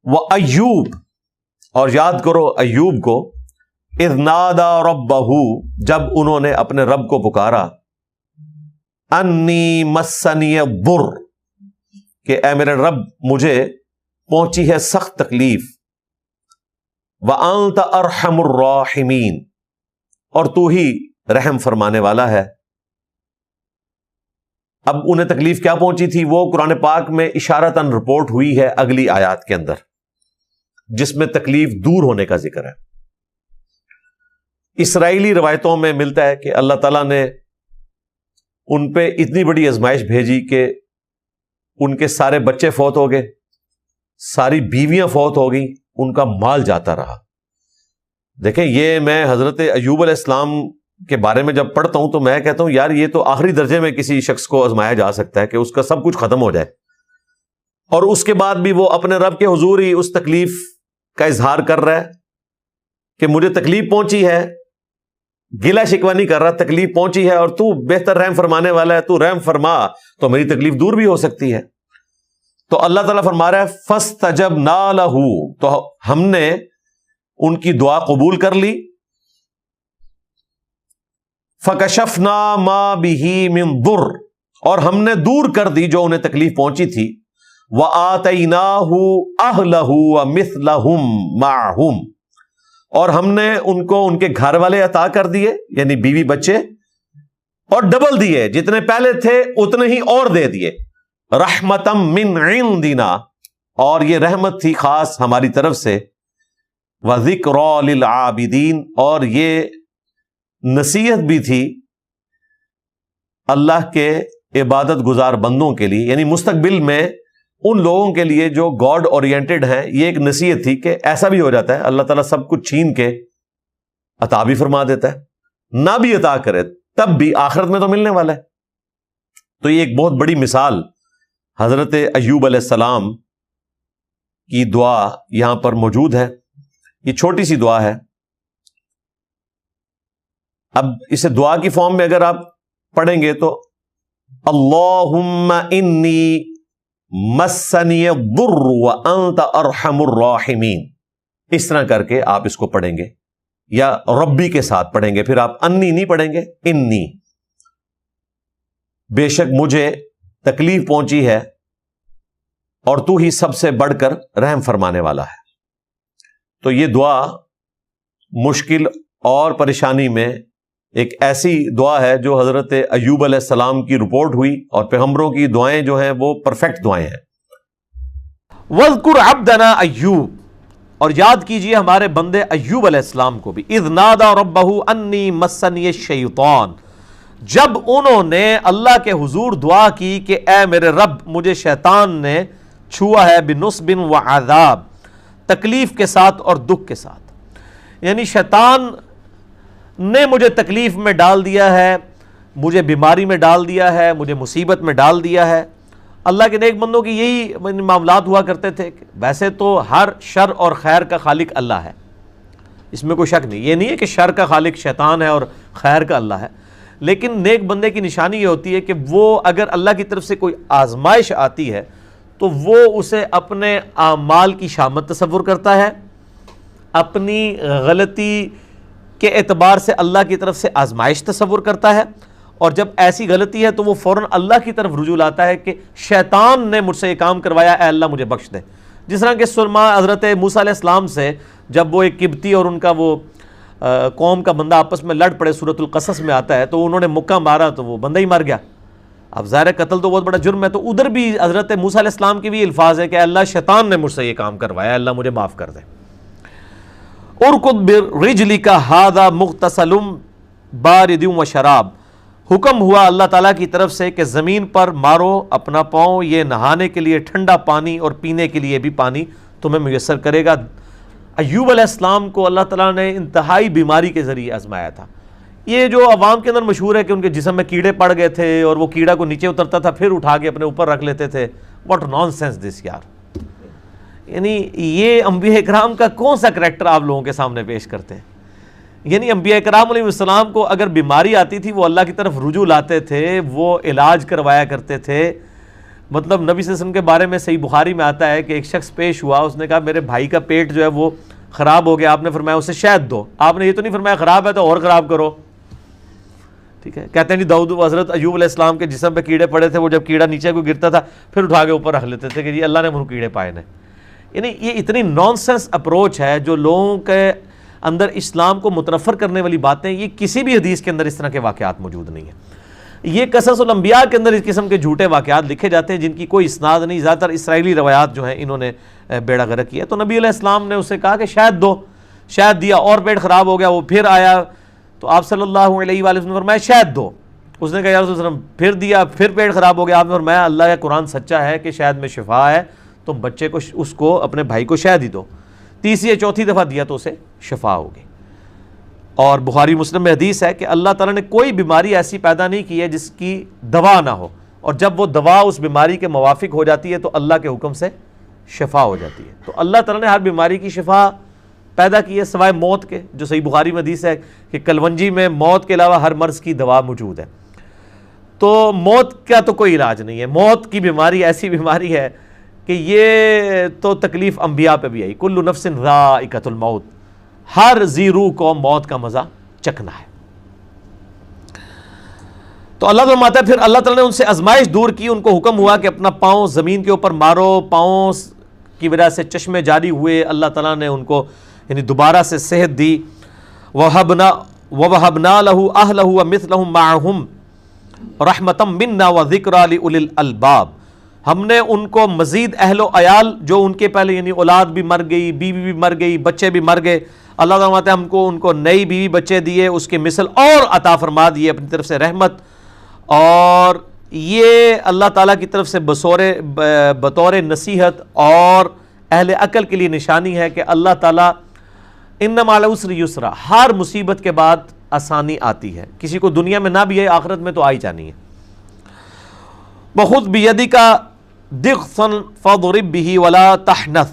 وَأَيُّوب، اور یاد کرو ایوب کو، اذ نادا ربہ، جب انہوں نے اپنے رب کو پکارا، انی مسنی الضر، کہ اے میرے رب مجھے پہنچی ہے سخت تکلیف، وَأَنْتَ أَرْحَمُ الرَّاحِمِينَ، اور تو ہی رحم فرمانے والا ہے۔ اب انہیں تکلیف کیا پہنچی تھی وہ قرآن پاک میں اشارتاً رپورٹ ہوئی ہے اگلی آیات کے اندر، جس میں تکلیف دور ہونے کا ذکر ہے۔ اسرائیلی روایتوں میں ملتا ہے کہ اللہ تعالیٰ نے ان پہ اتنی بڑی آزمائش بھیجی کہ ان کے سارے بچے فوت ہو گئے، ساری بیویاں فوت ہو گئیں، ان کا مال جاتا رہا۔ دیکھیں، یہ میں حضرت ایوب علیہ السلام کے بارے میں جب پڑھتا ہوں تو میں کہتا ہوں یار یہ تو آخری درجے میں کسی شخص کو آزمایا جا سکتا ہے کہ اس کا سب کچھ ختم ہو جائے، اور اس کے بعد بھی وہ اپنے رب کے حضور ہی اس تکلیف کا اظہار کر رہا ہے کہ مجھے تکلیف پہنچی ہے، گلہ شکوہ نہیں کر رہا، تکلیف پہنچی ہے اور تو بہتر رحم فرمانے والا ہے، تو رحم فرما تو میری تکلیف دور بھی ہو سکتی ہے۔ تو اللہ تعالیٰ فرما رہا ہے فَاسْتَجَبْنَا لَهُ، تو ہم نے ان کی دعا قبول کر لی، فَكَشَفْنَا مَا بِهِ مِن ضُرٍّ، اور ہم نے دور کر دی جو انہیں تکلیف پہنچی تھی، وَآتَيْنَاهُ أَهْلَهُ وَمِثْلَهُمْ مَعَهُمْ، اور ہم نے ان کو ان کے گھر والے عطا کر دیے، یعنی بیوی بچے، اور ڈبل دیے، جتنے پہلے تھے اتنے ہی اور دے دیے، رحمتم من عندنا، اور یہ رحمت تھی خاص ہماری طرف سے، وذکری للعابدین، اور یہ نصیحت بھی تھی اللہ کے عبادت گزار بندوں کے لیے، یعنی مستقبل میں ان لوگوں کے لیے جو گاڈ اورینٹڈ ہیں، یہ ایک نصیحت تھی کہ ایسا بھی ہو جاتا ہے اللہ تعالیٰ سب کچھ چھین کے عطا بھی فرما دیتا ہے، نہ بھی عطا کرے تب بھی آخرت میں تو ملنے والا ہے۔ تو یہ ایک بہت بڑی مثال حضرت ایوب علیہ السلام کی دعا یہاں پر موجود ہے۔ یہ چھوٹی سی دعا ہے، اب اسے دعا کی فارم میں اگر آپ پڑھیں گے تو اللہم انی مسنی الضر وانت ارحم الراحمین، اس طرح کر کے آپ اس کو پڑھیں گے، یا ربی کے ساتھ پڑھیں گے، پھر آپ انی نہیں پڑھیں گے، انی، بے شک مجھے تکلیف پہنچی ہے اور تو ہی سب سے بڑھ کر رحم فرمانے والا ہے۔ تو یہ دعا مشکل اور پریشانی میں ایک ایسی دعا ہے جو حضرت ایوب علیہ السلام کی رپورٹ ہوئی، اور پیغمبروں کی دعائیں جو ہیں وہ پرفیکٹ دعائیں ہیں۔ وَاذْكُرْ عَبْدَنَا ایوب، اور یاد کیجئے ہمارے بندے ایوب علیہ السلام کو بھی، اِذْ نَادَى رَبَّهُ أَنِّي مَسَّنِيَ الشَّيْطَانُ، جب انہوں نے اللہ کے حضور دعا کی کہ اے میرے رب مجھے شیطان نے چھوا ہے، بِنُصْبٍ وَعَذَابٍ، تکلیف کے ساتھ اور دکھ کے ساتھ، یعنی شیطان نے مجھے تکلیف میں ڈال دیا ہے، مجھے بیماری میں ڈال دیا ہے، مجھے مصیبت میں ڈال دیا ہے۔ اللہ کے نیک بندوں کی یہی معاملات ہوا کرتے تھے۔ ویسے تو ہر شر اور خیر کا خالق اللہ ہے، اس میں کوئی شک نہیں، یہ نہیں ہے کہ شر کا خالق شیطان ہے اور خیر کا اللہ ہے، لیکن نیک بندے کی نشانی یہ ہوتی ہے کہ وہ اگر اللہ کی طرف سے کوئی آزمائش آتی ہے تو وہ اسے اپنے اعمال کی شامت تصور کرتا ہے، اپنی غلطی کے اعتبار سے اللہ کی طرف سے آزمائش تصور کرتا ہے، اور جب ایسی غلطی ہے تو وہ فوراً اللہ کی طرف رجوع لاتا ہے کہ شیطان نے مجھ سے یہ کام کروایا، اے اللہ مجھے بخش دے۔ جس طرح کہ حضرت موسیٰ علیہ السلام سے جب وہ ایک قبطی اور ان کا وہ قوم کا بندہ آپس میں لڑ پڑے، سورۃ القصص میں آتا ہے، تو انہوں نے مکہ مارا تو وہ بندہ ہی مر گیا۔ اب ظاہر قتل تو بہت بڑا جرم ہے، تو ادھر بھی حضرت موسیٰ علیہ السلام کے بھی الفاظ ہیں کہ اللہ شیطان نے مجھ سے یہ کام کروایا، اللہ مجھے معاف کر دے۔ ارکض برجلک ھذا مغتسل بارد وشراب، حکم ہوا اللہ تعالیٰ کی طرف سے کہ زمین پر مارو اپنا پاؤں، یہ نہانے کے لیے ٹھنڈا پانی اور پینے کے لیے بھی پانی تمہیں میسر کرے گا۔ ایوب علیہ السلام کو اللہ تعالیٰ نے انتہائی بیماری کے ذریعے آزمایا تھا۔ یہ جو عوام کے اندر مشہور ہے کہ ان کے جسم میں کیڑے پڑ گئے تھے اور وہ کیڑا کو نیچے اترتا تھا پھر اٹھا کے اپنے اوپر رکھ لیتے تھے، واٹ نان سینس دس یار، یعنی یہ انبیاء کرام کا کون سا کریکٹر آپ لوگوں کے سامنے پیش کرتے ہیں؟ یعنی انبیاء کرام علیہ السلام کو اگر بیماری آتی تھی وہ اللہ کی طرف رجوع لاتے تھے، وہ علاج کروایا کرتے تھے، مطلب نبی صلی اللہ علیہ وسلم کے بارے میں صحیح بخاری میں آتا ہے کہ ایک شخص پیش ہوا, اس نے کہا میرے بھائی کا پیٹ جو ہے وہ خراب ہو گیا, آپ نے فرمایا اسے شہد دو. آپ نے یہ تو نہیں فرمایا خراب ہے تو اور خراب کرو, ٹھیک ہے. کہتے ہیں جی داؤد حضرت ایوب علیہ السلام کے جسم پہ کیڑے پڑے تھے, وہ جب کیڑا نیچے کو گرتا تھا پھر اٹھا کے اوپر رکھ لیتے تھے کہ جی اللہ نے منہ کیڑے پائے نے. یعنی یہ اتنی نان سینس اپروچ ہے جو لوگوں کے اندر اسلام کو متنفر کرنے والی باتیں, یہ کسی بھی حدیث کے اندر اس طرح کے واقعات موجود نہیں ہیں. یہ قصص الانبیاء کے اندر اس قسم کے جھوٹے واقعات لکھے جاتے ہیں جن کی کوئی اسناد نہیں, زیادہ تر اسرائیلی روایات جو ہیں انہوں نے بیڑا غرق کیا. تو نبی علیہ السلام نے اسے کہا کہ شہد دو, شہد دیا اور پیٹ خراب ہو گیا, وہ پھر آیا تو آپ صلی اللہ علیہ وآلہ وسلم نے فرمایا شہد دو. اس نے کہا یا رسول اللہ صلی اللہ علیہ وسلم پھر دیا, پھر پیٹ خراب ہو گیا. آپ نے فرمایا اللہ کا قرآن سچا ہے کہ شہد میں شفا ہے, تم بچے کو اس کو اپنے بھائی کو شہد ہی دو. تیسری یا چوتھی دفعہ دیا تو اسے شفا ہوگی. اور بخاری مسلم میں حدیث ہے کہ اللہ تعالیٰ نے کوئی بیماری ایسی پیدا نہیں کی ہے جس کی دوا نہ ہو, اور جب وہ دوا اس بیماری کے موافق ہو جاتی ہے تو اللہ کے حکم سے شفا ہو جاتی ہے. تو اللہ تعالیٰ نے ہر بیماری کی شفا پیدا کی ہے سوائے موت کے, جو صحیح بخاری میں حدیث ہے کہ کلونجی میں موت کے علاوہ ہر مرض کی دوا موجود ہے. تو موت کا تو کوئی علاج نہیں ہے. موت کی بیماری ایسی بیماری ہے کہ یہ تو تکلیف انبیاء پہ بھی آئی, کل نفس ذائقۃ الموت, ہر ذی روح کو موت کا مزہ چکھنا ہے. تو اللہ تعالیٰ فرماتا ہے پھر اللہ تعالیٰ نے ان سے آزمائش دور کی, ان کو حکم ہوا کہ اپنا پاؤں زمین کے اوپر مارو, پاؤں کی وجہ سے چشمے جاری ہوئے, اللہ تعالیٰ نے ان کو یعنی دوبارہ سے صحت دی. وَوَهَبْنَا لَهُ أَهْلَهُ وَمِثْلَهُمْ مَعَهُمْ رَحْمَةً مِنَّا وَذِكْرَى لِأُولِي الْأَلْبَابِ, ہم نے ان کو مزید اہل و عیال جو ان کے پہلے یعنی اولاد بھی مر گئی, بیوی بھی مر گئی, بچے بھی مر گئے, اللہ تعالیٰ کہتے ہیں ہم کو ان کو نئی بیوی بچے دیے, اس کے مثل اور عطا فرما دیے اپنی طرف سے رحمت. اور یہ اللہ تعالیٰ کی طرف سے بطور نصیحت اور اہل عقل کے لیے نشانی ہے کہ اللہ تعالیٰ ان مع العسر یسرا, ہر مصیبت کے بعد آسانی آتی ہے. کسی کو دنیا میں نہ بھی ہے آخرت میں تو آئی جانی ہے. بخذ بیدک ضغثا فاضرب به ولا تحنث,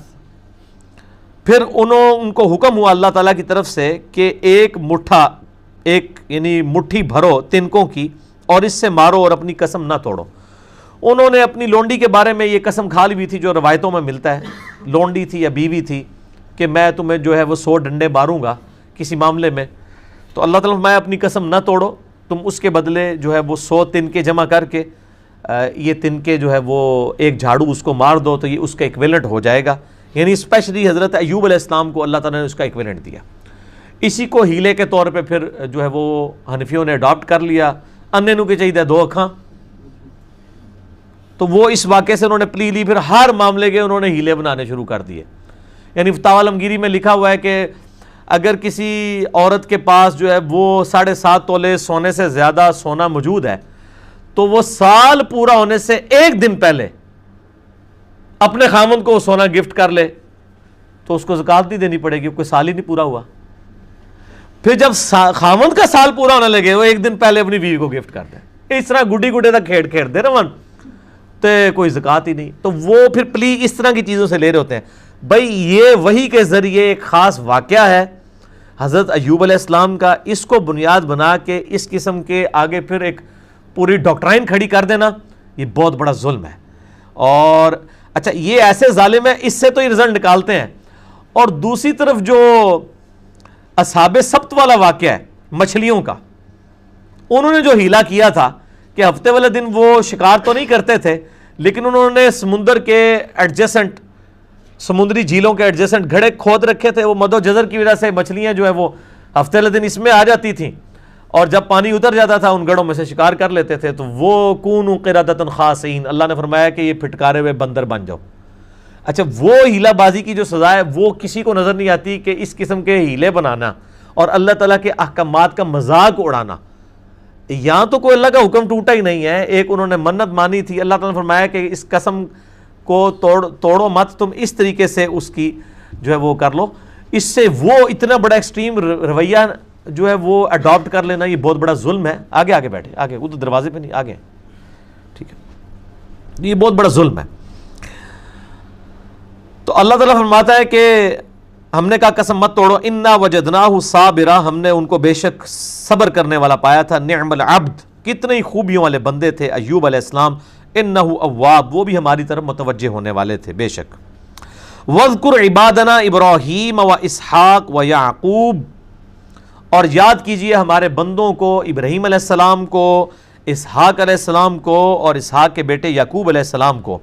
پھر ان کو حکم ہوا اللہ تعالیٰ کی طرف سے کہ ایک یعنی مٹھی بھرو تنکوں کی اور اس سے مارو اور اپنی قسم نہ توڑو. انہوں نے اپنی لونڈی کے بارے میں یہ قسم کھا لی تھی جو روایتوں میں ملتا ہے, لونڈی تھی یا بیوی تھی, کہ میں تمہیں جو ہے وہ 100 ڈنڈے ماروں گا کسی معاملے میں. تو اللہ تعالیٰ میں اپنی قسم نہ توڑو, تم اس کے بدلے جو ہے وہ 100 تنکے جمع کر کے یہ تنکے جو ہے وہ ایک جھاڑو اس کو مار دو تو یہ اس کا ایکویلنٹ ہو جائے گا. یعنی اسپیشلی حضرت ایوب علیہ السلام کو اللہ تعالیٰ نے اس کا ایکویلنٹ دیا. اسی کو ہیلے کے طور پہ پھر جو ہے وہ حنفیوں نے اڈاپٹ کر لیا. انے نو کے چاہیے 2 اکھاں, تو وہ اس واقعے سے انہوں نے پلی لی, پھر ہر معاملے کے انہوں نے ہیلے بنانے شروع کر دیے. یعنی فتاوی عالمگیری میں لکھا ہوا ہے کہ اگر کسی عورت کے پاس جو ہے وہ 7.5 تولے سونے سے زیادہ سونا موجود ہے تو وہ سال پورا ہونے سے 1 دن پہلے اپنے خامند کو سونا گفٹ کر لے تو اس کو زکوٰۃ نہیں دینی پڑے گی, کوئی سال ہی نہیں پورا ہوا. پھر جب خامند کا سال پورا ہونے لگے وہ 1 دن پہلے اپنی بیوی کو گفٹ کر دیں. اس طرح گڈی گڈے تک کھیڑ دے رہا تو کوئی زکوٰۃ ہی نہیں. تو وہ پھر پلی اس طرح کی چیزوں سے لے رہے ہوتے ہیں. بھائی یہ وحی کے ذریعے ایک خاص واقعہ ہے حضرت ایوب علیہ السلام کا, اس کو بنیاد بنا کے اس قسم کے آگے پھر ایک پوری ڈاکٹرائن کھڑی کر دینا یہ بہت بڑا ظلم ہے. اور اچھا یہ ایسے ظالم ہیں, اس سے تو یہ رزلٹ نکالتے ہیں. اور دوسری طرف جو اصحاب سبت والا واقعہ ہے مچھلیوں کا, انہوں نے جو ہیلا کیا تھا کہ ہفتے والے دن وہ شکار تو نہیں کرتے تھے لیکن انہوں نے سمندر کے ایڈجسنٹ سمندری جھیلوں کے ایڈجسنٹ گھڑے کھود رکھے تھے. وہ مد و جزر کی وجہ سے مچھلیاں جو ہے وہ ہفتے والے دن اس میں آ جاتی تھیں اور جب پانی اتر جاتا تھا ان گڑھوں میں سے شکار کر لیتے تھے. تو وہ کونوا قردۃ خاسئین, اللہ نے فرمایا کہ یہ پھٹکارے ہوئے بندر بن جاؤ. اچھا وہ ہیلا بازی کی جو سزا ہے وہ کسی کو نظر نہیں آتی کہ اس قسم کے ہیلے بنانا اور اللہ تعالیٰ کے احکامات کا مذاق اڑانا, یہاں تو کوئی اللہ کا حکم ٹوٹا ہی نہیں ہے. ایک انہوں نے منت مانی تھی, اللہ تعالیٰ نے فرمایا کہ اس قسم کو توڑو مت, تم اس طریقے سے اس کی جو ہے وہ کر لو. اس سے وہ اتنا بڑا ایکسٹریم رویہ جو ہے وہ اڈاپٹ کر لینا یہ بہت بڑا ظلم ہے. آگے بیٹھے, آگے وہ تو دروازے پہ نہیں, آگے ٹھیک ہے, یہ بہت بڑا ظلم ہے. تو اللہ تعالیٰ فرماتا ہے کہ ہم نے کہا قسم مت توڑو, انا وجدناہ صابرا, ہم نے ان کو بے شک صبر کرنے والا پایا تھا. نعم العبد, کتنی خوبیوں والے بندے تھے ایوب علیہ السلام. انہ اواب، وہ بھی ہماری طرف متوجہ ہونے والے تھے بے شک۔ وَاذْكُرْ عِبَادَنَا ابراہیم و اسحاق و یعقوب، اور یاد کیجئے ہمارے بندوں کو، ابراہیم علیہ السلام کو، اسحاق علیہ السلام کو، اور اسحاق کے بیٹے یعقوب علیہ السلام کو۔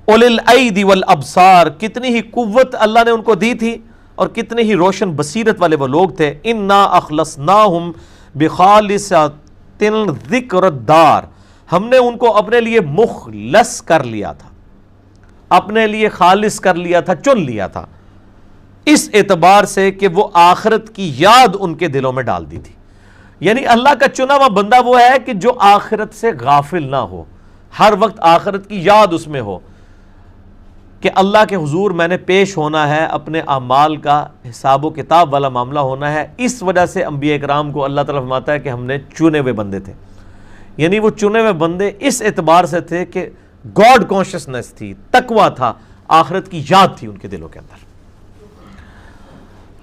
اُولِي الْأَيْدِ وَالْأَبْصَارِ، کتنی ہی قوت اللہ نے ان کو دی تھی اور کتنے ہی روشن بصیرت والے وہ لوگ تھے۔ اِنَّا أَخْلَصْنَاهُمْ بِخَالِصَةٍ ذِكْرَ الدَّارِ، ہم نے ان کو اپنے لیے مخلص کر لیا تھا، اپنے لیے خالص کر لیا تھا، چن لیا تھا، اس اعتبار سے کہ وہ آخرت کی یاد ان کے دلوں میں ڈال دی تھی۔ یعنی اللہ کا چنا ہوا بندہ وہ ہے کہ جو آخرت سے غافل نہ ہو، ہر وقت آخرت کی یاد اس میں ہو کہ اللہ کے حضور میں نے پیش ہونا ہے، اپنے اعمال کا حساب و کتاب والا معاملہ ہونا ہے۔ اس وجہ سے انبیاء کرام کو اللہ تعالیٰ فرماتا ہے کہ ہم نے چنے ہوئے بندے تھے، یعنی وہ چنے ہوئے بندے اس اعتبار سے تھے کہ گاڈ کانشسنس تھی، تقویٰ تھا، آخرت کی یاد تھی ان کے دلوں کے اندر۔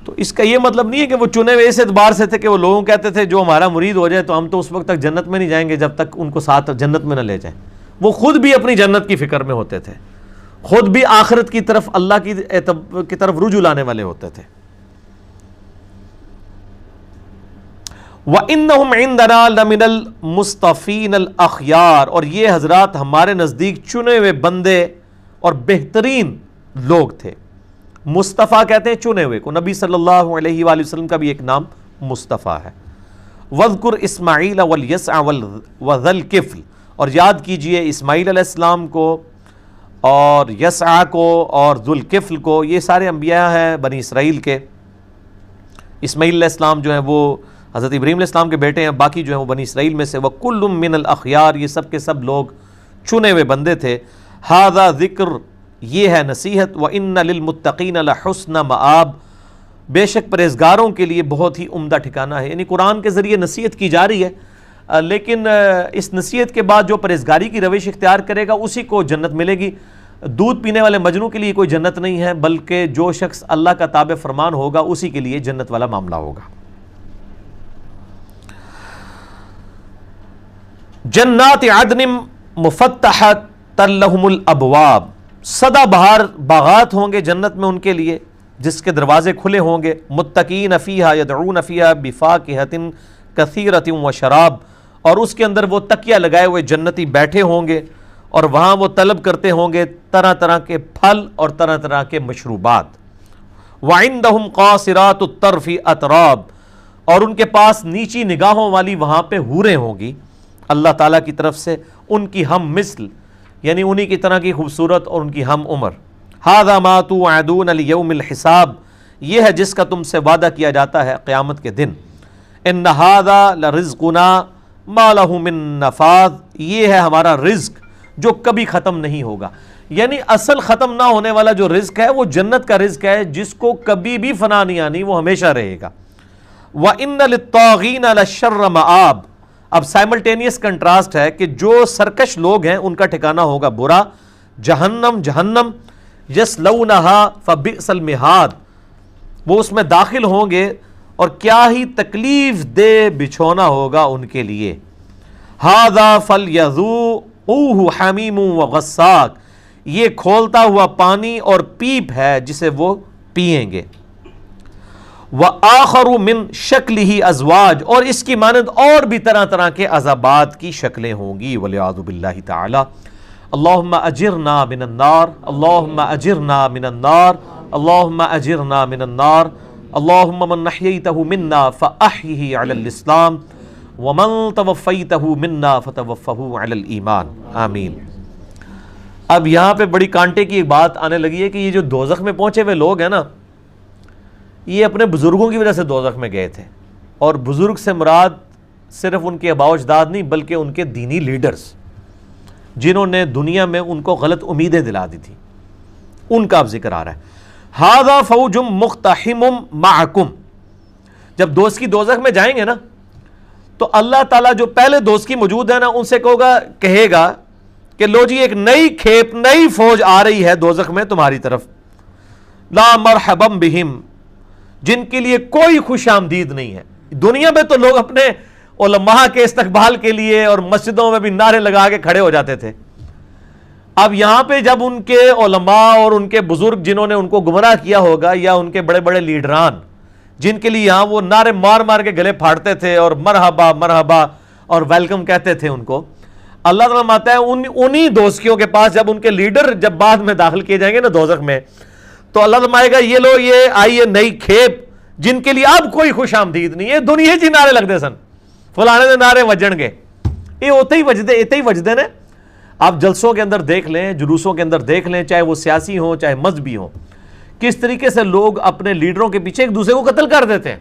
تو اس کا یہ مطلب نہیں ہے کہ وہ چنے ہوئے اس اعتبار سے تھے کہ وہ لوگوں کہتے تھے جو ہمارا مرید ہو جائے تو ہم تو اس وقت تک جنت میں نہیں جائیں گے جب تک ان کو ساتھ جنت میں نہ لے جائیں۔ وہ خود بھی اپنی جنت کی فکر میں ہوتے تھے، خود بھی آخرت کی طرف، اللہ کی طرف رجوع لانے والے ہوتے تھے۔ وَإِنَّهُمْ عِنْدَنَا لَمِنَ الْمُصْطَفِينَ الْأَخْيَارِ، اور یہ حضرات ہمارے نزدیک چنے ہوئے بندے اور بہترین لوگ تھے۔ مصطفیٰ کہتے ہیں چنے ہوئے کو، نبی صلی اللہ علیہ وآلہ وسلم کا بھی ایک نام مصطفیٰ ہے۔ وَاذْكُرْ إِسْمَعِيلَ وَالْيَسْعَ وَذَا الْكِفْلِ، اور یاد کیجئے اسماعیل علیہ السلام کو اور یسع کو اور ذو الکفل کو، یہ سارے انبیاء ہیں بنی اسرائیل کے۔ اسماعیل علیہ السلام جو ہیں وہ حضرت ابراہیم علیہ السلام کے بیٹے ہیں، باقی جو ہیں وہ بنی اسرائیل میں سے۔ وَكُلٌّ مِّنَ الْأَخْيَارِ، یہ سب کے سب لوگ چنے ہوئے بندے تھے۔ هذا ذکر، یہ ہے نصیحت۔ وَإِنَّ لِلْمُتَّقِينَ لَحُسْنَ مَآب، بے شک پرہیزگاروں کے لیے بہت ہی عمدہ ٹھکانہ ہے۔ یعنی قرآن کے ذریعے نصیحت کی جا رہی ہے، لیکن اس نصیحت کے بعد جو پرہیزگاری کی روش اختیار کرے گا اسی کو جنت ملے گی۔ دودھ پینے والے مجنو کے لیے کوئی جنت نہیں ہے، بلکہ جو شخص اللہ کا تابع فرمان ہوگا اسی کے لیے جنت والا معاملہ ہوگا۔ جنات عدن مفتحۃ لہم الابواب، سدا بہار باغات ہوں گے جنت میں ان کے لیے جس کے دروازے کھلے ہوں گے۔ متقین فیہا یدعون فیہا بفاکہۃ کثیرۃ وشراب، اور اس کے اندر وہ تکیہ لگائے ہوئے جنتی بیٹھے ہوں گے اور وہاں وہ طلب کرتے ہوں گے طرح طرح کے پھل اور طرح طرح کے مشروبات۔ وعندہم قاصرات الطرف اتراب، اور ان کے پاس نیچی نگاہوں والی وہاں پہ حوریں ہوں گی اللہ تعالیٰ کی طرف سے، ان کی ہم مثل، یعنی انہی کی طرح کی خوبصورت اور ان کی ہم عمر۔ ھذا ما توعدون لیوم الحساب، یہ ہے جس کا تم سے وعدہ کیا جاتا ہے قیامت کے دن۔ ان ھذا لرزقنا ما لہ من نفاذ، یہ ہے ہمارا رزق جو کبھی ختم نہیں ہوگا۔ یعنی اصل ختم نہ ہونے والا جو رزق ہے وہ جنت کا رزق ہے جس کو کبھی بھی فنا نہیں آنی، وہ ہمیشہ رہے گا۔ وَإِنَّ لِلطَّاغِينَ لَشَرَّ مَآب، اب سائملٹینیس کنٹراسٹ ہے کہ جو سرکش لوگ ہیں ان کا ٹھکانہ ہوگا برا، جہنم، جہنم، یصلونہا فبئس المہاد، وہ اس میں داخل ہوں گے اور کیا ہی تکلیف دہ بچھونا ہوگا ان کے لیے۔ ھذا فلیذوقوہ حمیم وغساق، یہ کھولتا ہوا پانی اور پیپ ہے جسے وہ پئیں گے۔ وآخر من شکلہ ازواج، اور اس کی مانند اور بھی طرح طرح کے عذابات کی شکلیں ہوں گی۔ والعیاذ باللہ تعالی۔ اللہم اجرنا من النار، اللہم اجرنا من النار، اللہم اجرنا من النار، اللہم من احییتہ منا فاحیہ علی الاسلام ومن توفیتہ منا فتوفہ علی الایمان، آمین۔ اب یہاں پہ بڑی کانٹے کی ایک بات آنے لگی ہے کہ یہ جو دوزخ میں پہنچے ہوئے لوگ ہیں نا، یہ اپنے بزرگوں کی وجہ سے دوزخ میں گئے تھے، اور بزرگ سے مراد صرف ان کے آباء و اجداد نہیں بلکہ ان کے دینی لیڈرز جنہوں نے دنیا میں ان کو غلط امیدیں دلا دی تھی، ان کا اب ذکر آ رہا ہے۔ ھذا فوج مقتحم معکم، جب دوست کی دوزخ میں جائیں گے نا تو اللہ تعالیٰ جو پہلے دوست کی موجود ہے نا ان سے کہے گا کہ لو جی ایک نئی کھیپ، نئی فوج آ رہی ہے دوزخ میں تمہاری طرف، لا مرحبا بہم، جن کے لیے کوئی خوش آمدید نہیں ہے۔ دنیا میں تو لوگ اپنے علماء کے استقبال کے لیے اور مسجدوں میں بھی نعرے لگا کے کھڑے ہو جاتے تھے۔ اب یہاں پہ جب ان کے علماء اور ان کے بزرگ جنہوں نے ان کو گمراہ کیا ہوگا، یا ان کے بڑے بڑے لیڈران جن کے لیے یہاں وہ نعرے مار مار کے گلے پھاڑتے تھے اور مرحبا مرحبا اور ویلکم کہتے تھے ان کو، اللہ تعالیٰ ماتا ہے انہی دوزخیوں کے پاس جب ان کے لیڈر جب بعد میں داخل کیے جائیں گے نا دوزخ میں، تو اللہ تعالیٰ مائے گا یہ لو یہ آئی ہے نئی کھیپ جن کے لیے اب کوئی خوش آمدید نہیں ہے، دنیا جی نعرے لگ دے سن، فلانے دے نعرے وجن گے، یہ ہوتے ہی وجدے نے۔ آپ جلسوں کے اندر دیکھ لیں، جلوسوں کے اندر دیکھ لیں، چاہے وہ سیاسی ہوں چاہے مذہبی ہوں، کس طریقے سے لوگ اپنے لیڈروں کے پیچھے ایک دوسرے کو قتل کر دیتے ہیں،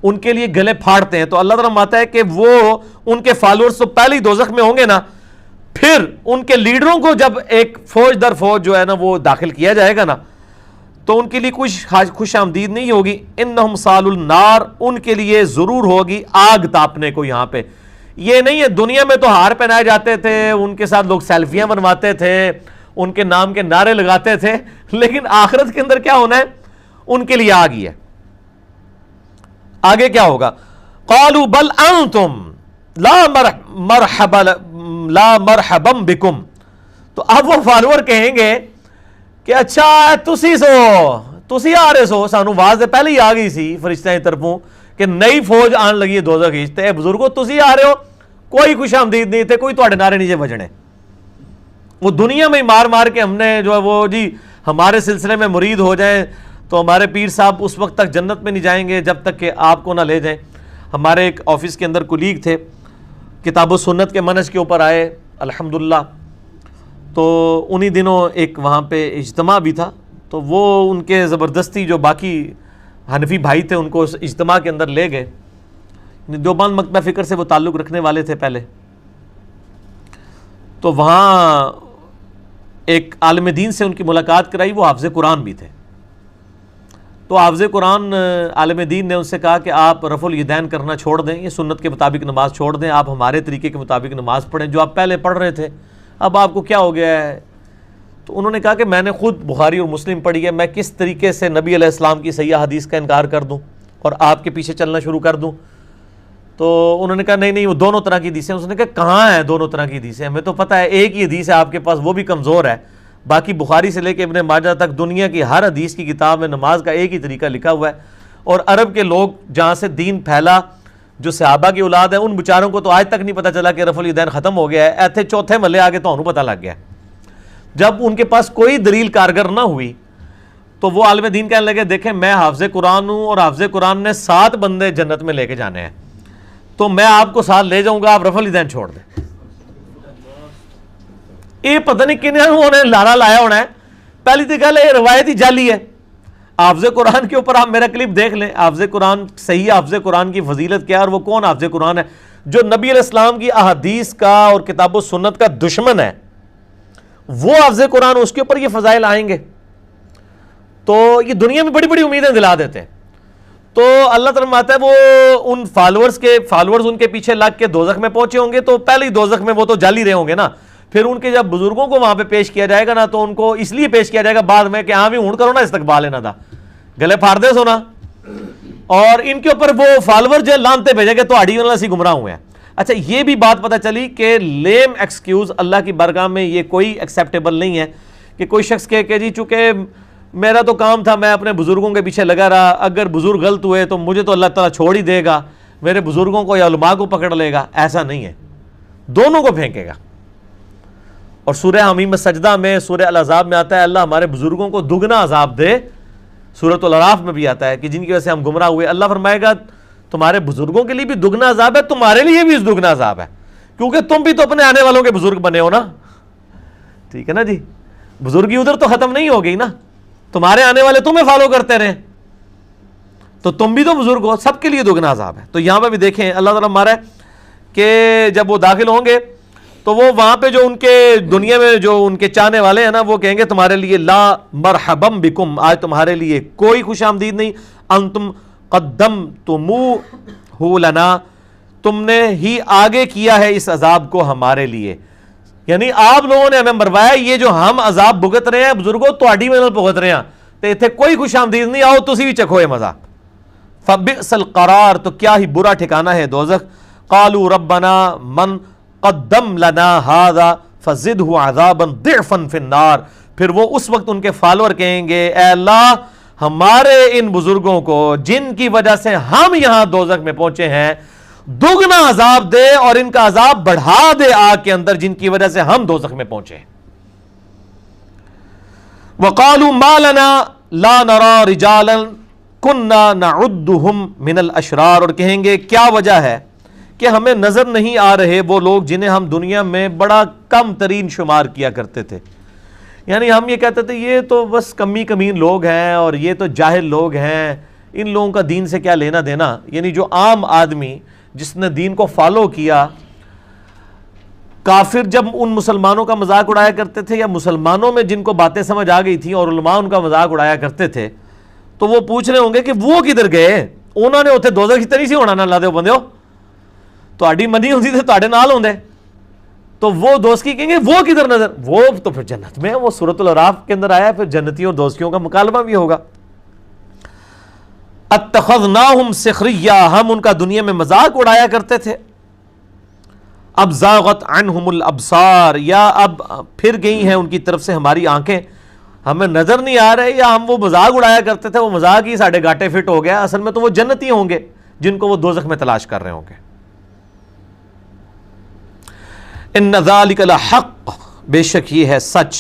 ان کے لیے گلے پھاڑتے ہیں۔ تو اللہ تعالیٰ ماتا ہے کہ وہ ان کے فالورز تو پہلے ہی دوزخ میں ہوں گے نا، پھر ان کے لیڈروں کو جب ایک فوج در فوج جو ہے نا وہ داخل کیا جائے گا نا، تو ان کے لیے کچھ خوش آمدید نہیں ہوگی۔ انہم سال النار، ان کے لیے ضرور ہوگی آگ تاپنے کو۔ یہاں پہ یہ نہیں ہے، دنیا میں تو ہار پہنائے جاتے تھے، ان کے ساتھ لوگ سیلفیاں بنواتے تھے، ان کے نام کے نعرے لگاتے تھے، لیکن آخرت کے اندر کیا ہونا ہے؟ ان کے لیے آگ ہی ہے۔ آگے کیا ہوگا؟ قالوا بل انتم لا مرحبا بکم، تو اب وہ فالوور کہیں گے کہ اچھا تسی آ رہے سو، سانو واضح پہلے ہی آ گئی سی فرشتیاں کی طرفوں کہ نئی فوج آن لگی ہے دوزخ وچ، تے بزرگو تسی آ رہے ہو، کوئی خوش آمدید نہیں تھے، کوئی تواڈے نعرے نیچے بجنے، وہ دنیا میں مار مار کے ہم نے جو ہے وہ جی ہمارے سلسلے میں مرید ہو جائیں تو ہمارے پیر صاحب اس وقت تک جنت میں نہیں جائیں گے جب تک کہ آپ کو نہ لے جائیں۔ ہمارے ایک آفس کے اندر کولیگ تھے، کتاب و سنت کے منہج کے اوپر آئے الحمدللہ، تو انہی دنوں ایک وہاں پہ اجتماع بھی تھا، تو وہ ان کے زبردستی جو باقی حنفی بھائی تھے ان کو اس اجتماع کے اندر لے گئے، دیوبند مکتبہ فکر سے وہ تعلق رکھنے والے تھے پہلے، تو وہاں ایک عالم دین سے ان کی ملاقات کرائی، وہ حافظ قرآن بھی تھے، تو حافظ قرآن عالم دین نے ان سے کہا کہ آپ رفع الیدین کرنا چھوڑ دیں، یہ سنت کے مطابق نماز چھوڑ دیں، آپ ہمارے طریقے کے مطابق نماز پڑھیں جو آپ پہلے پڑھ رہے تھے، اب آپ کو کیا ہو گیا ہے؟ تو انہوں نے کہا کہ میں نے خود بخاری اور مسلم پڑھی ہے، میں کس طریقے سے نبی علیہ السلام کی صحیح حدیث کا انکار کر دوں اور آپ کے پیچھے چلنا شروع کر دوں؟ تو انہوں نے کہا نہیں وہ دونوں طرح کی حدیثیں۔ اس نے کہا کہاں ہیں دونوں طرح کی حدیثیں؟ ہمیں تو پتہ ہے ایک ہی حدیث ہے آپ کے پاس، وہ بھی کمزور ہے، باقی بخاری سے لے کے ابن ماجہ تک دنیا کی ہر حدیث کی کتاب میں نماز کا ایک ہی طریقہ لکھا ہوا ہے، اور عرب کے لوگ جہاں سے دین پھیلا جو صحابہ کی اولاد ہے ان بیچاروں کو تو آج تک نہیں پتہ چلا کہ رفع الیدین ختم ہو گیا ہے، ایتھے چوتھے محلے آگے تو انہوں پتہ لگ گیا۔ جب ان کے پاس کوئی دلیل کارگر نہ ہوئی تو وہ عالم دین کہنے لگے دیکھیں میں حافظ قرآن ہوں اور حافظ قرآن نے 7 بندے جنت میں لے کے جانے ہیں، تو میں آپ کو ساتھ لے جاؤں گا، آپ رفع الیدین چھوڑ دیں۔ یہ پتہ نہیں کنہوں نے لارا لایا ہونا ہے، پہلی تو گل یہ روایت ہی جعلی ہے۔ حافظ قرآن کے اوپر آپ میرا کلپ دیکھ لیں، حافظ قرآن صحیح حافظ قرآن کی فضیلت کیا ہے اور وہ کون حافظ قرآن ہے جو نبی علیہ السلام کی احادیث کا اور کتاب و سنت کا دشمن ہے، وہ حافظ قرآن اس کے اوپر یہ فضائل آئیں گے، تو یہ دنیا میں بڑی بڑی امیدیں دلا دیتے ہیں۔ تو اللہ تعالیٰ ماتا ہے وہ ان فالورز ان کے پیچھے لگ کے دوزخ میں پہنچے ہوں گے، تو پہلے ہی دوزخ میں وہ تو جل ہی رہے ہوں گے نا، پھر ان کے جب بزرگوں کو وہاں پہ پیش کیا جائے گا نا تو ان کو اس لیے پیش کیا جائے گا بعد میں کہ ہاں بھی ہون کرو نا استقبال لینا تھا، گلے پھاڑ دے سونا، اور ان کے اوپر وہ فالور جو لانتے بھیجے گے تو اڑی والا سی گمراہ ہوئے ہیں۔ اچھا یہ بھی بات پتہ چلی کہ لیم ایکسکیوز اللہ کی بارگاہ میں یہ کوئی ایکسیپٹیبل نہیں ہے کہ کوئی شخص کہے کہ جی چونکہ میرا تو کام تھا میں اپنے بزرگوں کے پیچھے لگا رہا، اگر بزرگ غلط ہوئے تو مجھے تو اللہ تعالیٰ چھوڑ ہی دے گا، میرے بزرگوں کو یا علماء کو پکڑ لے گا، ایسا نہیں ہے، دونوں کو پھینکے گا۔ اور سورہ حمیم سجدہ میں سورہ الاحزاب میں آتا ہے اللہ ہمارے بزرگوں کو دگنا عذاب دے، سورۃ الاعراف میں بھی آتا ہے کہ جن کی وجہ سے ہم گمراہ ہوئے، اللہ فرمائے گا تمہارے بزرگوں کے لیے بھی دگنا عذاب ہے، تمہارے لیے بھی دگنا عذاب ہے، کیونکہ تم بھی تو اپنے آنے والوں کے بزرگ بنے ہو نا، ٹھیک ہے نا جی، بزرگی ادھر تو ختم نہیں ہو گئی نا، تمہارے آنے والے تمہیں فالو کرتے رہے تو تم بھی تو بزرگ ہو، سب کے لیے دگنا عذاب ہے۔ تو یہاں پہ بھی دیکھیں اللہ تعالیٰ ہمارا کہ جب وہ داخل ہوں گے تو وہ وہاں پہ جو ان کے دنیا میں جو ان کے چاہنے والے ہیں نا وہ کہیں گے تمہارے لیے لا مرحبم بکم، آج تمہارے لیے کوئی خوش آمدید نہیں، انتم قدمتموہ لنا، تم نے ہی آگے کیا ہے اس عذاب کو ہمارے لیے، یعنی آپ لوگوں نے ہمیں مروایا، یہ جو ہم عذاب بھگت رہے ہیں بزرگوں تواڈی میں بھگت رہے ہیں تے ایتھے کوئی خوش آمدید نہیں، آؤ تسی بھی چکھو یہ مزہ، فبئس القرار، تو کیا ہی برا ٹھکانہ ہے دوزخ. قالوا ربنا من قدم لنا هذا فزده عذابا ضعفا في النار. پھر وہ اس وقت ان کے فالوور کہیں گے اے اللہ ہمارے ان بزرگوں کو جن کی وجہ سے ہم یہاں دوزخ میں پہنچے ہیں دگنا عذاب دے اور ان کا عذاب بڑھا دے آگ کے اندر جن کی وجہ سے ہم دوزخ میں پہنچے. وقالوا ما لنا لا نرى رجالا كنا نعدهم من الاشرار، اور کہیں گے کیا وجہ ہے کہ ہمیں نظر نہیں آ رہے وہ لوگ جنہیں ہم دنیا میں بڑا کم ترین شمار کیا کرتے تھے. یعنی ہم یہ کہتے تھے یہ تو بس کمی کمین لوگ ہیں اور یہ تو جاہل لوگ ہیں، ان لوگوں کا دین سے کیا لینا دینا. یعنی جو عام آدمی جس نے دین کو فالو کیا، کافر جب ان مسلمانوں کا مذاق اڑایا کرتے تھے یا مسلمانوں میں جن کو باتیں سمجھ آ گئی تھیں اور علماء ان کا مذاق اڑایا کرتے تھے، تو وہ پوچھ رہے ہوں گے کہ وہ کدھر گئے، انہوں نے اتنے دوزخ کی طرح سے ہونا نہ لا دے بندے ہو تہاڈی منی ہوندی تے تہاڈے نال ہوندے. تو وہ دوستی کہیں گے وہ کدھر نظر، وہ تو پھر جنت میں، وہ سورۃ الاعراف کے اندر آیا ہے، پھر جنتیوں اور دوستیوں کا مکالمہ بھی ہوگا. اتخذناہم سخریا، ہم ان کا دنیا میں مذاق اڑایا کرتے تھے. اب زاغت عنہم الابصار، یا اب پھر گئی ہیں ان کی طرف سے ہماری آنکھیں، ہمیں نظر نہیں آ رہے، یا ہم وہ مذاق اڑایا کرتے تھے وہ مذاق ہی ساڑھے گاٹے فٹ ہو گیا، اصل میں تو وہ جنتی ہوں گے جن کو وہ دوزخ میں تلاش کر رہے ہوں گے. ان ذالک لحق، بے شک یہ ہے سچ.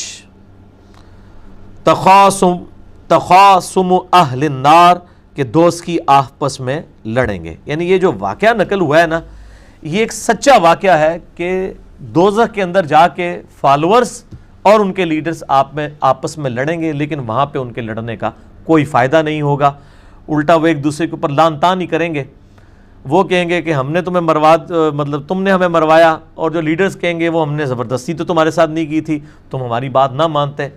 تخاصم اہل النار، کہ دوست کی آپس میں لڑیں گے. یعنی یہ جو واقعہ نقل ہوا ہے نا، یہ ایک سچا واقعہ ہے کہ دوزخ کے اندر جا کے فالورز اور ان کے لیڈرز آپس میں لڑیں گے، لیکن وہاں پہ ان کے لڑنے کا کوئی فائدہ نہیں ہوگا. الٹا وہ ایک دوسرے کے اوپر لان تان ہی کریں گے. وہ کہیں گے کہ ہم نے تمہیں مطلب تم نے ہمیں مروایا، اور جو لیڈرز کہیں گے وہ ہم نے زبردستی تو تمہارے ساتھ نہیں کی تھی، تم ہماری بات نہ مانتے.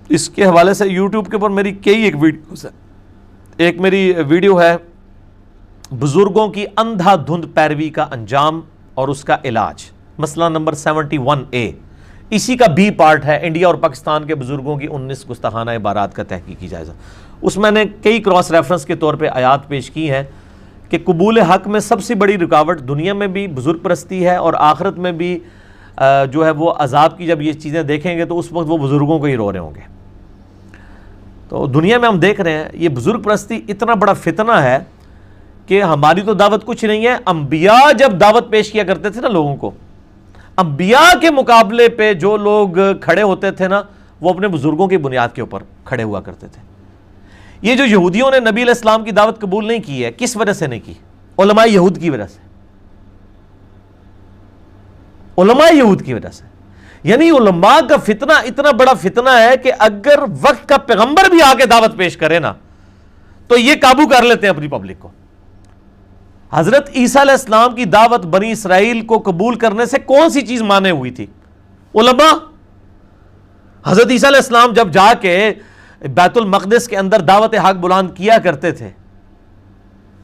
اس کے حوالے سے یوٹیوب کے اوپر میری کئی ایک ویڈیوز ہے. ایک میری ویڈیو ہے بزرگوں کی اندھا دھند پیروی کا انجام اور اس کا علاج، مسئلہ نمبر 71A. اسی کا B پارٹ ہے، انڈیا اور پاکستان کے بزرگوں کی 19 گستاخانہ عبارات کا تحقیقی جائزہ. اس میں نے کئی کراس ریفرنس کے طور پہ آیات پیش کی ہیں کہ قبول حق میں سب سے بڑی رکاوٹ دنیا میں بھی بزرگ پرستی ہے، اور آخرت میں بھی جو ہے وہ عذاب کی جب یہ چیزیں دیکھیں گے تو اس وقت وہ بزرگوں کو ہی رو رہے ہوں گے. تو دنیا میں ہم دیکھ رہے ہیں یہ بزرگ پرستی اتنا بڑا فتنہ ہے کہ ہماری تو دعوت کچھ نہیں ہے. انبیاء جب دعوت پیش کیا کرتے تھے نا لوگوں کو، انبیاء کے مقابلے پہ جو لوگ کھڑے ہوتے تھے نا وہ اپنے بزرگوں کی بنیاد کے اوپر کھڑے ہوا کرتے تھے. یہ جو یہودیوں نے نبی علیہ السلام کی دعوت قبول نہیں کی ہے، کس وجہ سے نہیں کی؟ علماء یہود کی وجہ سے، علماء یہود کی وجہ سے. یعنی علماء کا فتنہ اتنا بڑا فتنہ ہے کہ اگر وقت کا پیغمبر بھی آ کے دعوت پیش کرے نا تو یہ قابو کر لیتے ہیں اپنی پبلک کو. حضرت عیسیٰ علیہ السلام کی دعوت بنی اسرائیل کو قبول کرنے سے کون سی چیز مانے ہوئی تھی؟ علماء. حضرت عیسیٰ علیہ السلام جب جا کے بیت المقدس کے اندر دعوت حق بلند کیا کرتے تھے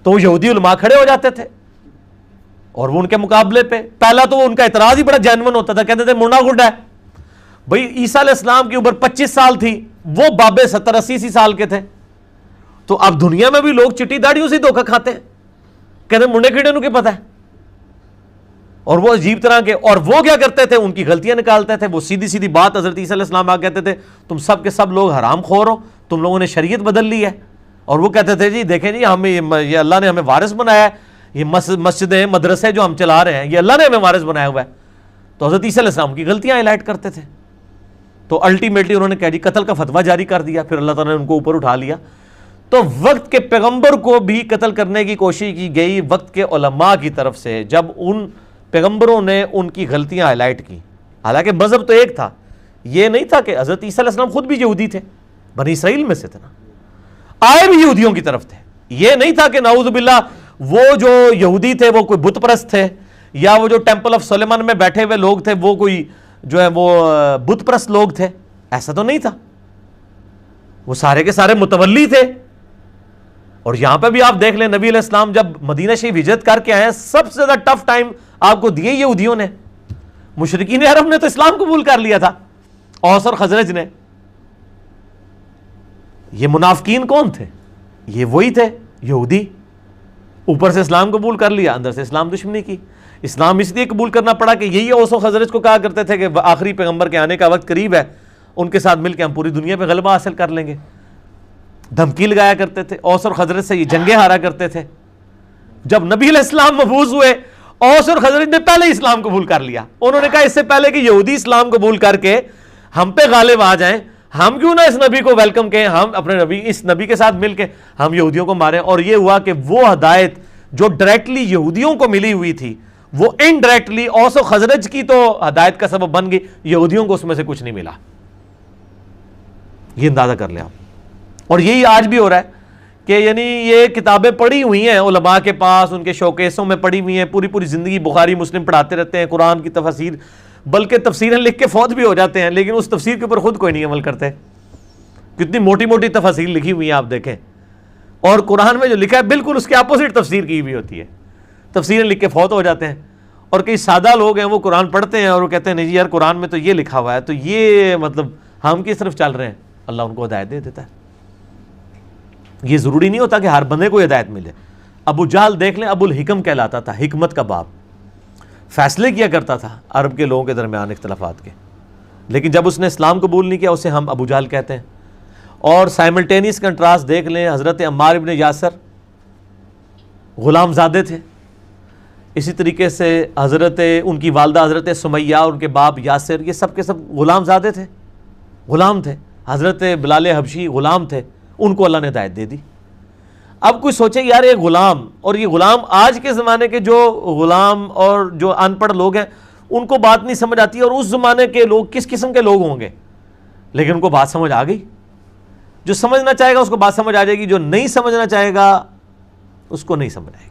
تو وہ یہودی علماء کھڑے ہو جاتے تھے اور وہ ان کے مقابلے پہ، پہلا تو وہ ان کا اعتراض ہی بڑا جینون ہوتا تھا، کہتے تھے مرنا گڈا ہے. بھئی عیسیٰ علیہ السلام کی عمر 25 سال تھی، وہ بابے 70-80 سال کے تھے. تو اب دنیا میں بھی لوگ چٹی داڑیوں سے دھوکہ کھاتے ہیں، کہتے ہیں منڈے کیڑے نوں کی پتہ ہے. اور وہ عجیب طرح کے، اور وہ کیا کرتے تھے ان کی غلطیاں نکالتے تھے. وہ سیدھی سیدھی بات حضرت عیسیٰ علیہ السلام آ کہتے تھے تم سب کے سب لوگ حرام خور ہو، تم لوگوں نے شریعت بدل لی ہے. اور وہ کہتے تھے جی دیکھیں جی ہمیں یہ اللہ نے ہمیں وارث بنایا ہے، یہ مسجدیں مدرسے جو ہم چلا رہے ہیں یہ اللہ نے ہمیں وارث بنایا ہوا ہے. تو حضرت عیسیٰ علیہ السلام کی غلطیاں ہائی لائٹ کرتے تھے. تو الٹیمیٹلی انہوں نے کہا جی قتل کا فتویٰ جاری کر دیا، پھر اللہ تعالیٰ نے ان کو اوپر اٹھا لیا. تو وقت کے پیغمبر کو بھی قتل کرنے کی کوشش کی گئی وقت کے علماء کی طرف سے، جب ان پیغمبروں نے ان کی غلطیاں ہائی لائٹ کی. حالانکہ مذہب تو ایک تھا، یہ نہیں تھا کہ حضرت عیسیٰ علیہ السلام خود بھی یہودی تھے، بنی اسرائیل میں سے تھے نا، آئے بھی یہودیوں کی طرف تھے. یہ نہیں تھا کہ نعوذ باللہ وہ جو یہودی تھے وہ کوئی بت پرست تھے، یا وہ جو ٹیمپل آف سلیمان میں بیٹھے ہوئے لوگ تھے وہ کوئی جو ہے وہ بت پرست لوگ تھے. ایسا تو نہیں تھا، وہ سارے کے سارے متولی تھے. اور یہاں پہ بھی آپ دیکھ لیں نبی علیہ السلام جب مدینہ شریف ہجرت کر کے آئے ہیں، سب سے زیادہ ٹف ٹائم آپ کو دیے یہودیوں نے. مشرکین عرب نے تو اسلام قبول کر لیا تھا، اوس اور خزرج نے. یہ منافقین کون تھے؟ یہ وہی تھے یہودی، اوپر سے اسلام قبول کر لیا، اندر سے اسلام دشمنی کی۔ اسلام اس لیے قبول کرنا پڑا کہ یہی اوس و خزرج کو کہا کرتے تھے کہ آخری پیغمبر کے آنے کا وقت قریب ہے، ان کے ساتھ مل کے ہم پوری دنیا پہ غلبہ حاصل کر لیں گے۔ دھمکی لگایا کرتے تھے، اوس اور خزرج سے یہ جنگیں ہارا کرتے تھے۔ جب نبی علیہ السلام مبعوث ہوئے، اوس اور خزرج نے پہلے ہی اسلام قبول کر لیا۔ انہوں نے کہا اس سے پہلے کہ یہودی اسلام قبول کر کے ہم پہ غالب آ جائیں، ہم کیوں نہ اس نبی کو ویلکم کہیں، ہم اپنے نبی اس نبی کے ساتھ مل کے ہم یہودیوں کو ماریں۔ اور یہ ہوا کہ وہ ہدایت جو ڈائریکٹلی یہودیوں کو ملی ہوئی تھی وہ انڈائریکٹلی اوس و خزرج کی تو ہدایت کا سبب بن گئی، یہودیوں کو اس میں سے کچھ نہیں ملا۔ یہ اندازہ کر لیں آپ۔ اور یہی آج بھی ہو رہا ہے کہ یعنی یہ کتابیں پڑھی ہوئی ہیں علماء کے پاس، ان کے شوکیسوں میں پڑھی ہوئی ہیں، پوری پوری زندگی بخاری مسلم پڑھاتے رہتے ہیں، قرآن کی تفاسیر، بلکہ تفسیریں لکھ کے فوت بھی ہو جاتے ہیں، لیکن اس تفسیر کے اوپر خود کوئی نہیں عمل کرتے۔ کتنی موٹی موٹی تفاسیر لکھی ہوئی ہیں آپ دیکھیں، اور قرآن میں جو لکھا ہے بالکل اس کے اپوزٹ تفسیر کی ہوئی ہوتی ہے، تفسیریں لکھ کے فوت ہو جاتے ہیں۔ اور کئی سادہ لوگ ہیں وہ قرآن پڑھتے ہیں اور وہ کہتے ہیں نہیں جی یار قرآن میں تو یہ لکھا ہوا ہے، تو یہ مطلب ہم کس طرف چل رہے ہیں؟ اللہ ان کو ہدایت دے دیتا ہے۔ یہ ضروری نہیں ہوتا کہ ہر بندے کو ہدایت ملے۔ ابو جہل دیکھ لیں، ابو الحکم کہلاتا تھا، حکمت کا باپ، فیصلے کیا کرتا تھا عرب کے لوگوں کے درمیان اختلافات کے، لیکن جب اس نے اسلام قبول نہیں کیا اسے ہم ابو جہل کہتے ہیں۔ اور سائملٹینیس کنٹراسٹ دیکھ لیں، حضرت عمار ابن یاسر غلام زادے تھے، اسی طریقے سے ان کی والدہ حضرت سمیہ اور ان کے باپ یاسر، یہ سب کے سب غلام زادے تھے، غلام تھے۔ حضرت بلال حبشی غلام تھے، ان کو اللہ نے ہدایت دے دی۔ اب کوئی سوچے یار یہ غلام، اور یہ غلام آج کے زمانے کے جو غلام اور جو ان پڑھ لوگ ہیں ان کو بات نہیں سمجھ آتی، اور اس زمانے کے لوگ کس قسم کے لوگ ہوں گے، لیکن ان کو بات سمجھ آ گئی۔ جو سمجھنا چاہے گا اس کو بات سمجھ آ جائے گی، جو نہیں سمجھنا چاہے گا اس کو نہیں سمجھ آئے گی۔